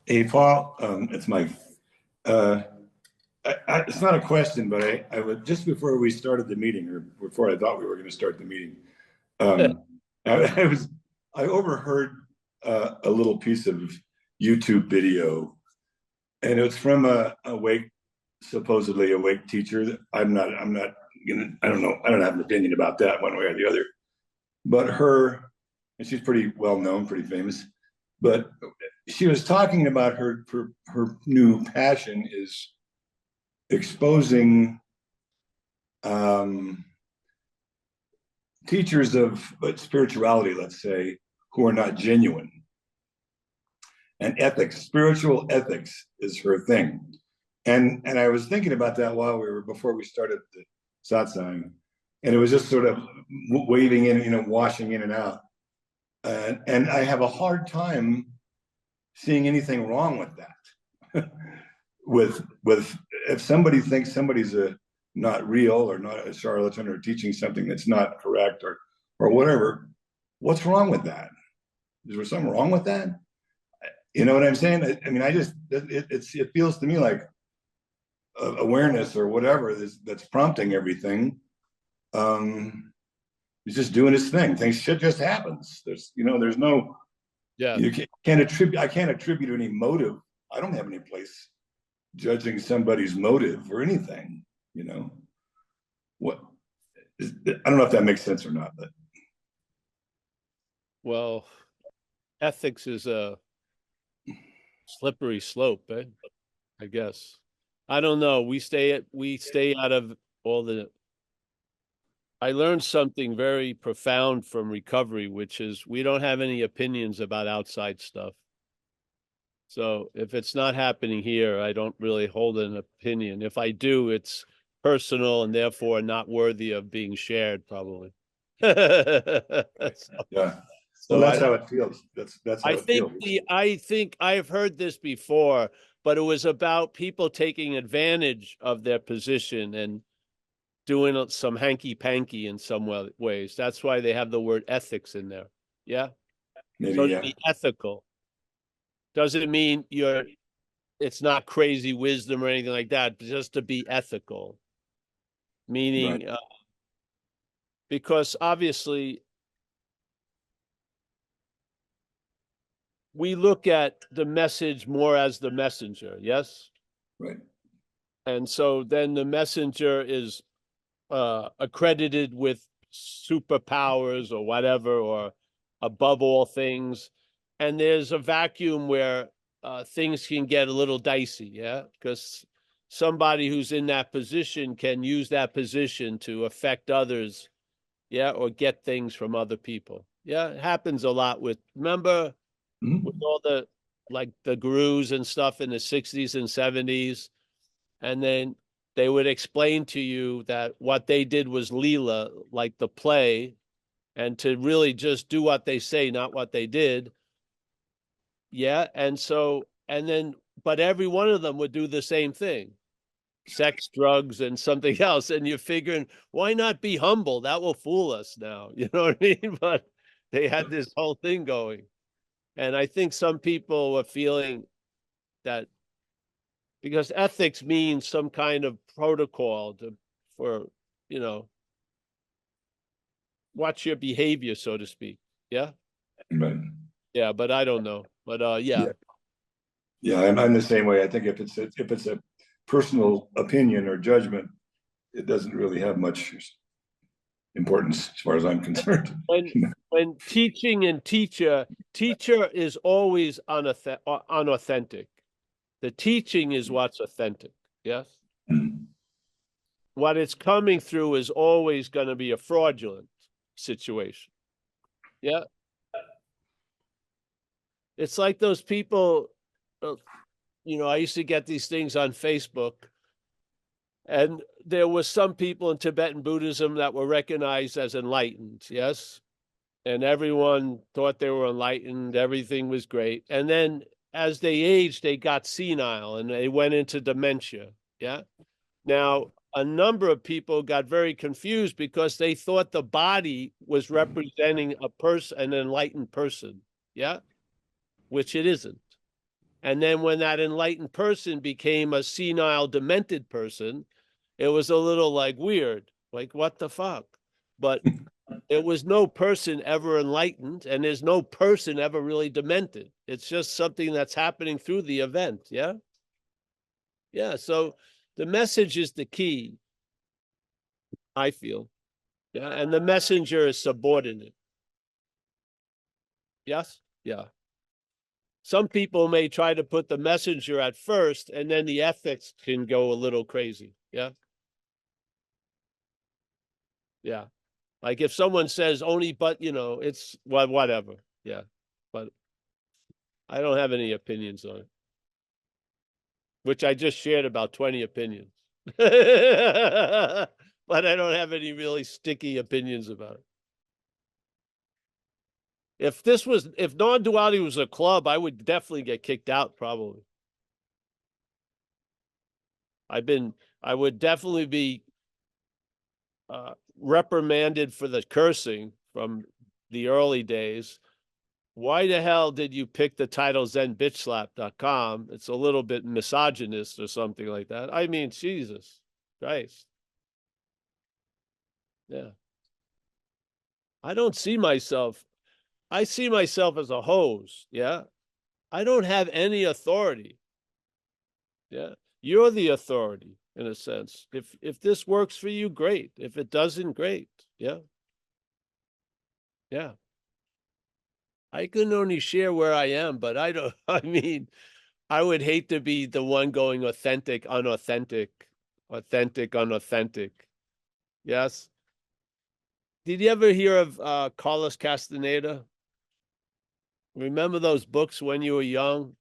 Hey, Paul, it's Mike. Uh, it's not a question, but I would just before we started the meeting, or before I thought we were going to start the meeting, um, I was I overheard a little piece of YouTube video, and it was from a awake, supposedly awake teacher. That I'm not gonna, I don't know, I don't have an opinion about that one way or the other. But her, and she's pretty well known, pretty famous, but she was talking about her new passion is exposing um, teachers of spirituality, let's say, who are not genuine. And ethics, spiritual ethics, is her thing. And I was thinking about that while we were before we started the satsang, and it was just sort of waving in, washing in and out. And I have a hard time seeing anything wrong with that. with if somebody thinks somebody's a not real or not a charlatan or teaching something that's not correct or whatever, what's wrong with that? Is there something wrong with that? You know what I'm saying? I mean, I just it feels to me like awareness or whatever that's prompting everything. He's just doing his thing. Things shit just happens. There's no Yeah. you can't attribute. I can't attribute any motive. I don't have any place judging somebody's motive or anything. What? I don't know if that makes sense or not, but Well, ethics is a slippery slope, I guess. I don't know. We stay out of all the. I learned something very profound from recovery, which is we don't have any opinions about outside stuff. So if it's not happening here, I don't really hold an opinion. If I do, it's personal and therefore not worthy of being shared, probably. yeah. Well, So that's how it feels. That's how I it think feels. I think I've heard this before, but it was about people taking advantage of their position and doing some hanky panky in some ways. That's why they have the word ethics in there. Yeah. Maybe, So to yeah. be ethical doesn't mean it's not crazy wisdom or anything like that, but just to be ethical, Right. meaning because obviously we look at the message more as the messenger. Yes. Right. And so then the messenger is accredited with superpowers or whatever, or above all things. And there's a vacuum where things can get a little dicey, yeah? Because somebody who's in that position can use that position to affect others, yeah, or get things from other people. Yeah, it happens a lot remember, with Mm-hmm. all the, like the gurus and stuff in the 60s and 70s, and then they would explain to you that what they did was Leela, like the play, and to really just do what they say, not what they did. Yeah. But every one of them would do the same thing: sex, drugs, and something else. And you're figuring, why not be humble? That will fool us now. You know what I mean? But they had this whole thing going. And I think some people were feeling that because ethics means some kind of protocol for, you know, watch your behavior, so to speak. Yeah. Right. Yeah. But I don't know. But yeah. Yeah. Yeah. I'm the same way. I think if it's a personal opinion or judgment, it doesn't really have much importance as far as I'm concerned. When teaching and teacher is always unauthentic. The teaching is what's authentic. Yes. Mm. What it's coming through is always going to be a fraudulent situation. Yeah. It's like those people, uh, I used to get these things on Facebook, and there was some people in Tibetan Buddhism that were recognized as enlightened. Yes. And everyone thought they were enlightened. Everything was great. And then as they aged, they got senile and they went into dementia. Yeah. Now, a number of people got very confused because they thought the body was representing an enlightened person. Yeah. Which it isn't. And then when that enlightened person became a senile, demented person, it was a little like weird, like what the fuck? But there was no person ever enlightened, and there's no person ever really demented. It's just something that's happening through the event. Yeah. Yeah. So the message is the key, I feel. Yeah. And the messenger is subordinate. Yes. Yeah. Some people may try to put the messenger at first, and then the ethics can go a little crazy. Yeah. Yeah. Like if someone says only, but it's whatever. Yeah. But I don't have any opinions on it, which I just shared about 20 opinions. But I don't have any really sticky opinions about it. If non-duality was a club, I would definitely get kicked out, probably. I would definitely be reprimanded for the cursing from the early days. Why the hell did you pick the title zenbitchslap.com? It's a little bit misogynist or something like that. I mean, Jesus Christ. Yeah. I don't see myself. I see myself as a hose. Yeah. I don't have any authority. Yeah. You're the authority in a sense. If this works for you, great. If it doesn't, great. Yeah. Yeah. I can only share where I am, but I don't, I mean, I would hate to be the one going authentic, unauthentic, authentic, unauthentic. Yes. Did you ever hear of Carlos Castaneda? Remember those books when you were young?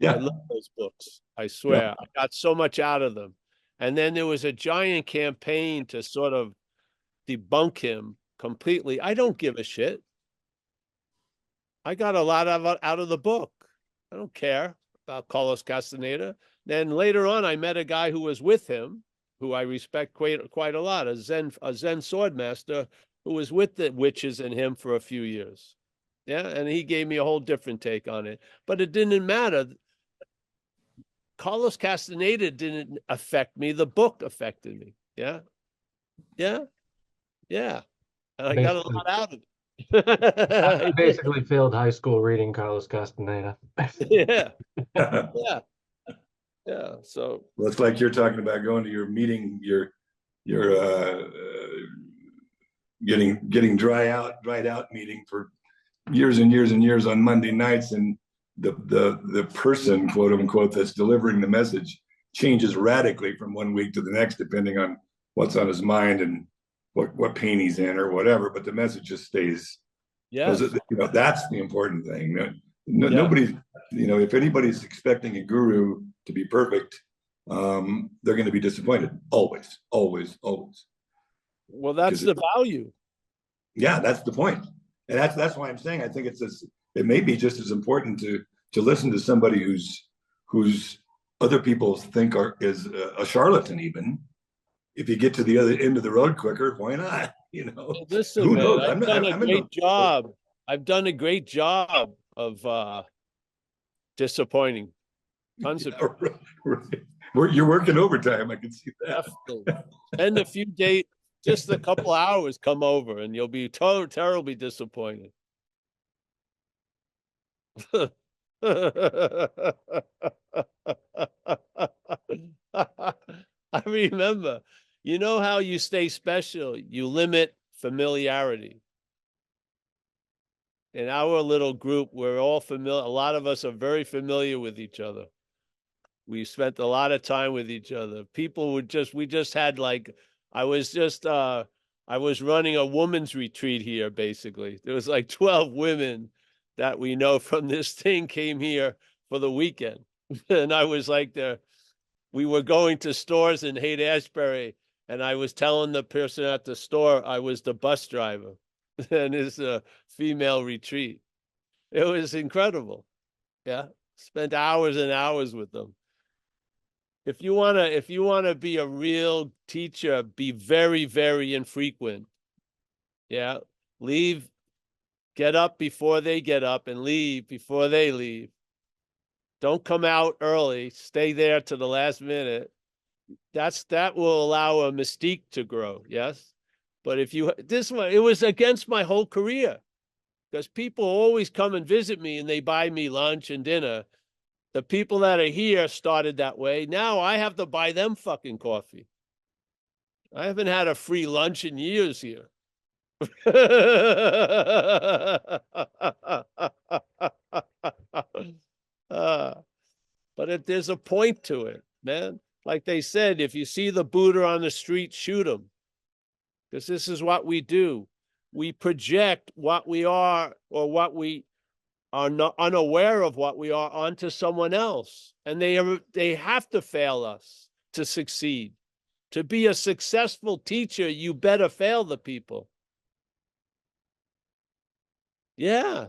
I Yeah, love those books. I yeah. swear. I got so much out of them. And then there was a giant campaign to sort of debunk him completely. I don't give a shit. I got a lot out of the book. I don't care about Carlos Castaneda. Then later on, I met a guy who was with him, who I respect quite a lot, a Zen sword master who was with the witches and him for a few years. Yeah, and he gave me a whole different take on it. But it didn't matter. Carlos Castaneda didn't affect me. The book affected me. Yeah, yeah, yeah. And I got a Basically, lot out of I it. basically failed high school reading Carlos Castaneda. Yeah, Well, yeah, yeah. So it's like you're talking about going to your meeting, your getting dried out meeting for years and years and years on Monday nights, and the person, quote unquote, that's delivering the message changes radically from one week to the next, depending on what's on his mind and what pain he's in or whatever. But the message just stays. Because yes, that's the important thing. yeah. Nobody, if anybody's expecting a guru to be perfect, they're going to be disappointed. Always, always, always. Well, that's Because the value. yeah, that's the point, and that's why I'm saying I think it may be just as important to listen to somebody who's other people think is a charlatan. Even if you get to the other end of the road quicker, why not? Listen, Who man, knows? I've done a I'm in the great job. I've done a great job of disappointing tons of people. You're working overtime. I can see that. Definitely. Spend a few days, just a couple hours, come over, and you'll be terribly disappointed. I remember, you know how you stay special? You limit familiarity. In our little group, we're all familiar. A lot of us are very familiar with each other. We spent a lot of time with each other. We just had like, I was running a woman's retreat here, basically. There was like 12 women that we know from this thing came here for the weekend. And I was like we were going to stores in Haight-Ashbury, and I was telling the person at the store I was the bus driver and it's a female retreat. It was incredible. Yeah. Spent hours and hours with them. If you wanna be a real teacher, be very, very infrequent. Yeah. Get up before they get up and leave before they leave. Don't come out early. Stay there to the last minute. That will allow a mystique to grow. Yes. But if you, this one, it was against my whole career because people always come and visit me and they buy me lunch and dinner. The people that are here started that way. Now I have to buy them fucking coffee. I haven't had a free lunch in years here. But there's a point to it, man. Like they said, if you see the Buddha on the street, shoot him. Because this is what we do. We project what we are or what we are not unaware of what we are onto someone else. And they have to fail us to succeed. To be a successful teacher, you better fail the people. Yeah.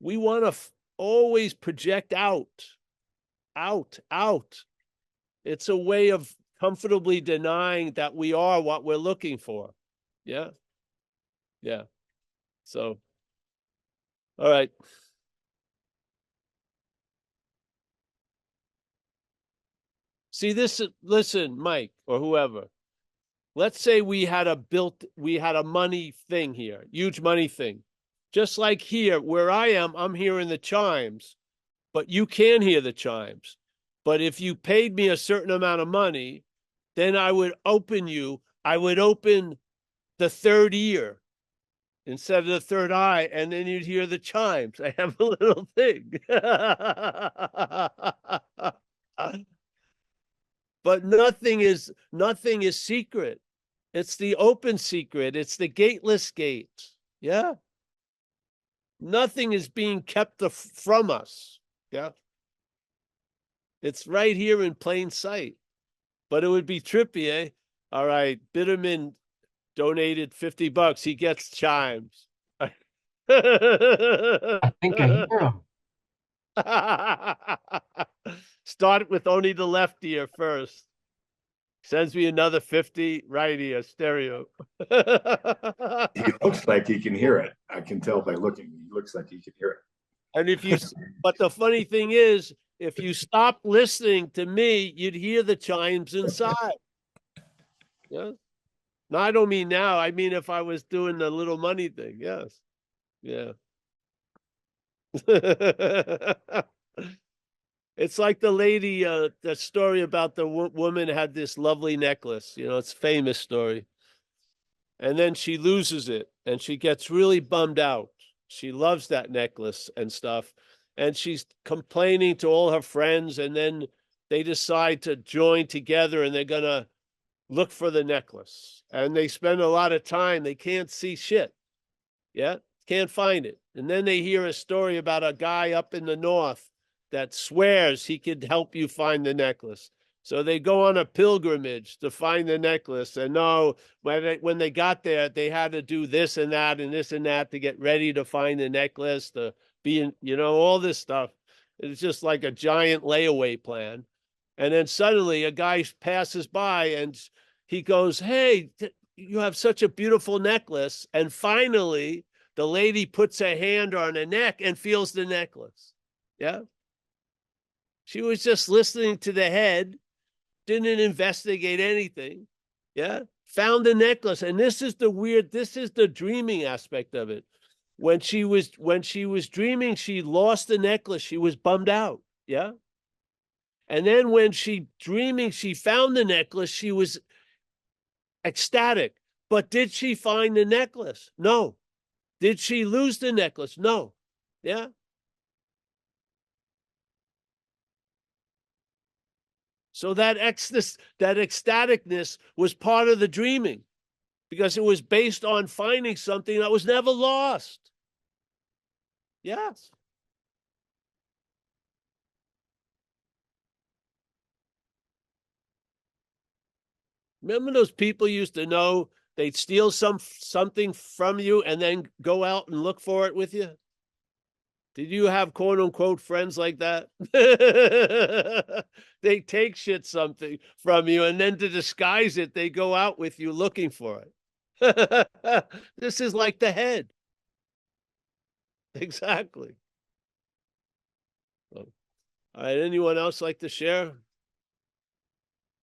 We want to always project out. It's a way of comfortably denying that we are what we're looking for. Yeah. Yeah. So, all right. See this, listen, Mike or whoever. Let's say we had a money thing here, huge money thing. Just like here, where I am, I'm hearing the chimes, but you can hear the chimes. But if you paid me a certain amount of money, then I would open the third ear instead of the third eye, and then you'd hear the chimes. I have a little thing. But nothing is secret. It's the open secret. It's the gateless gate. Yeah. Nothing is being kept from us. Yeah. It's right here in plain sight. But it would be trippy, eh? All right, Bitterman donated $50. He gets chimes. I think I hear him. Start with only the left ear first. Sends me another 50, right ear, stereo. He looks like he can hear it. I can tell by looking. He looks like he can hear it. And but the funny thing is, if you stop listening to me, you'd hear the chimes inside. Yeah. No, I don't mean now. I mean if I was doing the little money thing. Yes. Yeah. It's like the lady, the story about the woman had this lovely necklace. It's a famous story. And then she loses it and she gets really bummed out. She loves that necklace and stuff. And she's complaining to all her friends. And then they decide to join together and they're going to look for the necklace. And they spend a lot of time. They can't see shit. Yeah. Can't find it. And then they hear a story about a guy up in the north that swears he could help you find the necklace. So they go on a pilgrimage to find the necklace. And no, when they got there, they had to do this and that and this and that to get ready to find the necklace, to be in, all this stuff. It's just like a giant layaway plan. And then suddenly a guy passes by and he goes, "Hey, you have such a beautiful necklace." And finally, the lady puts her hand on her neck and feels the necklace. Yeah. She was just listening to the head, didn't investigate anything. Yeah. Found the necklace. And this is the dreaming aspect of it. When she was dreaming, she lost the necklace. She was bummed out. Yeah. And then when she found the necklace, she was ecstatic. But did she find the necklace? No. Did she lose the necklace? No. Yeah. So that ecstaticness was part of the dreaming because it was based on finding something that was never lost. Yes. Remember those people used to know they'd steal something from you and then go out and look for it with you? Did you have quote unquote friends like that? They take something from you and then to disguise it, they go out with you looking for it. This is like the head. Exactly. All right, anyone else like to share?